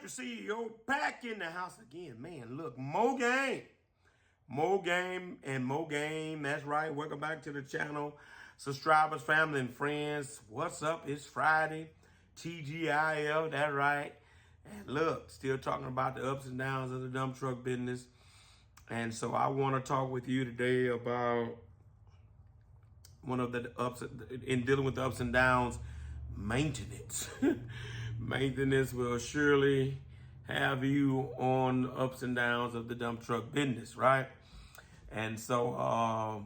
Country CEO back in the house again. Man, look, Mo Game. Mo Game and Mo Game. That's right. Welcome back to the channel. Subscribers, family, and friends. What's up? It's Friday. TGIL. That's right. And look, still talking about the ups and downs of the dump truck business. And so I want to talk with you today about one of the ups in dealing with the ups and downs, maintenance. Maintenance will surely have you on the ups and downs of the dump truck business, right? And so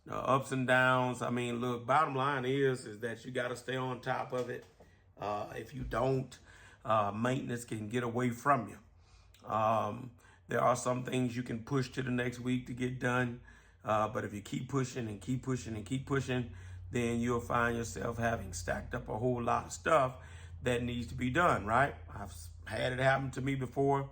the ups and downs, I mean, look, bottom line is that you got to stay on top of it. If you don't, maintenance can get away from you. There are some things you can push to the next week to get done. But if you keep pushing and keep pushing and keep pushing, then you'll find yourself having stacked up a whole lot of stuff that needs to be done, right? I've had it happen to me before.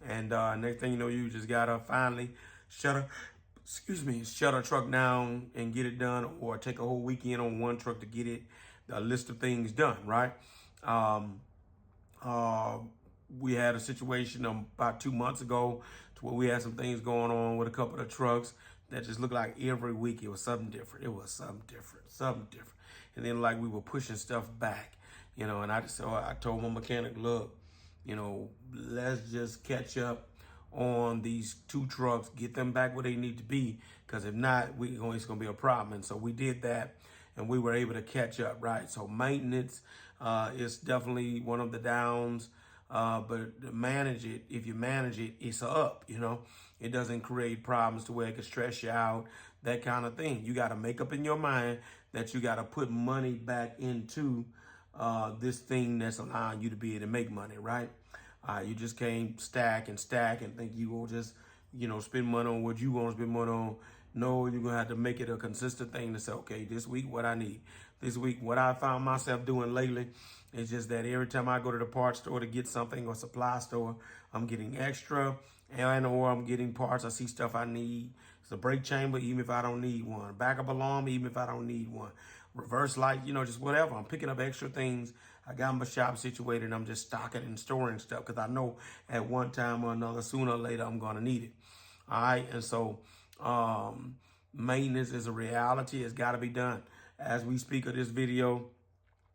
And next thing you know, you just gotta finally shut a truck down and get it done, or take a whole weekend on one truck to get a list of things done, right? We had a situation about 2 months ago to where we had some things going on with a couple of trucks that just looked like every week it was something different. It was something different. And then like we were pushing stuff back, and I told my mechanic, look, let's just catch up on these 2 trucks, get them back where they need to be. Because if not, it's going to be a problem. And so we did that, and we were able to catch up, right? So maintenance is definitely one of the downs. But to manage it, if you manage it, it's up, It doesn't create problems to where it can stress you out, that kind of thing. You got to make up in your mind that you got to put money back into this thing that's allowing you to be able to make money, right? You just can't stack and think you will just, spend money on what you want to spend money on. No, you're going to have to make it a consistent thing to say, okay, this week, what I need. This week, what I found myself doing lately is just that every time I go to the parts store to get something, or supply store, I'm getting extra, or I'm getting parts. I see stuff I need. It's a brake chamber, even if I don't need one. Backup alarm, even if I don't need one. Reverse light, just whatever. I'm picking up extra things. I got my shop situated, and I'm just stocking and storing stuff because I know at one time or another, sooner or later, I'm going to need it. All right. And so maintenance is a reality. It's got to be done. As we speak of this video,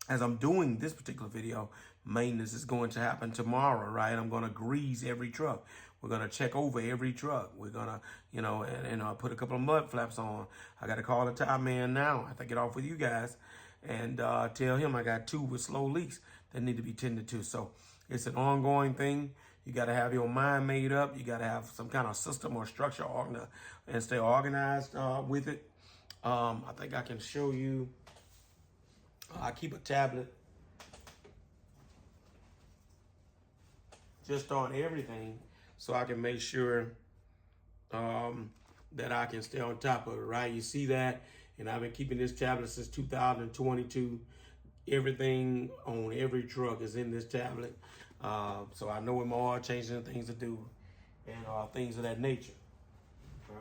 as I'm doing this particular video, maintenance is going to happen tomorrow, right? I'm going to grease every truck. We're going to check over every truck. We're going to, put a couple of mud flaps on. I got to call the tire man now. I have to get off with you guys and tell him I got 2 with slow leaks that need to be tended to. So it's an ongoing thing. You got to have your mind made up. You got to have some kind of system or structure and stay organized with it. I think I can show you. I keep a tablet just on everything so I can make sure that I can stay on top of it, right? You see that? And I've been keeping this tablet since 2022. Everything on every truck is in this tablet. So I know when my oil changes and things to do and things of that nature. All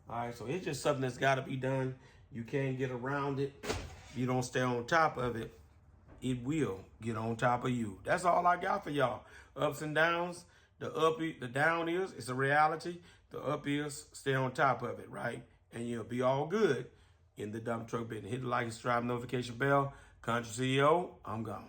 right. So it's just something that's got to be done. You can't get around it. If you don't stay on top of it, it will get on top of you. That's all I got for y'all. Ups and downs. The down is, it's a reality. The up is, stay on top of it, right? And you'll be all good in the dump truck business. Hit the like and subscribe notification bell. Country CEO, I'm gone.